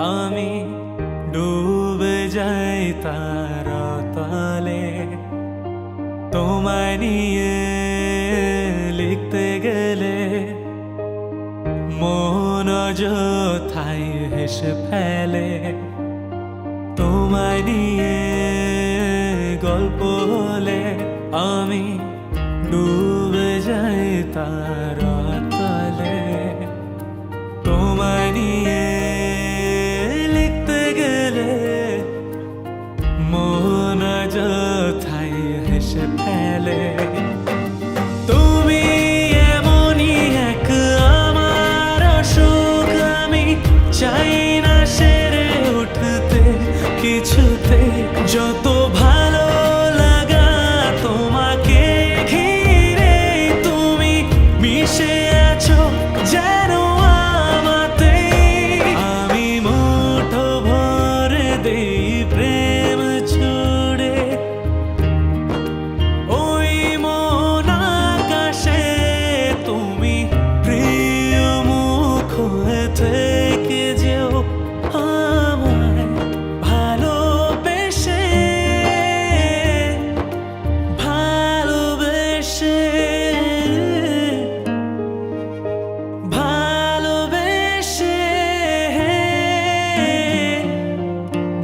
আমি ডুবে যাই তার তলে। তোমায় নিয়ে লিখতে গেলে মন অযথায় হেসে ফেলে। তোমায় নিয়ে গল্প হলে আমি ডুবে যাই তার তলে। তোমায় নিয়ে লিখতে গেলে মন অযথায় হেসে ফেলে। তুমি এমনই এক আমার সুখ, আমি চাই না সেরে উঠতে কিছুতে। যত ভালো লাগা তোমাকে ঘিরে, তুমি মিশে আছো যেন আমাতে। আমি মুঠো ভরে দেই প্রেম ছুড়ে ওই মন আকাশে। তুমি প্রিয় মুখ হয়ে থেকে যেও আমায় ভালোবেসে, ভালোবেসে, ভালোবেসে,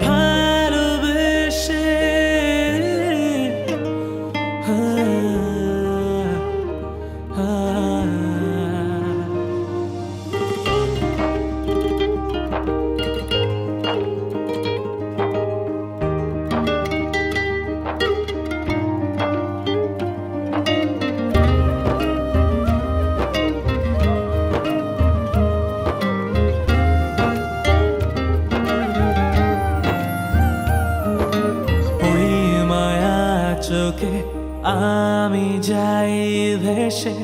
ভালোবেসে। ওই মায়া চোখে আমি যাই ভেসে,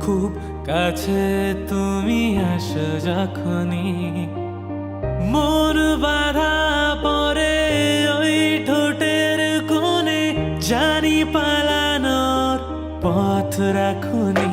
খুব কাছে তুমি আসো যখনই। মন বাধা পড়ে ওই ঠোঁটের কোণে, জানি পালানোর পথ রাখুনি।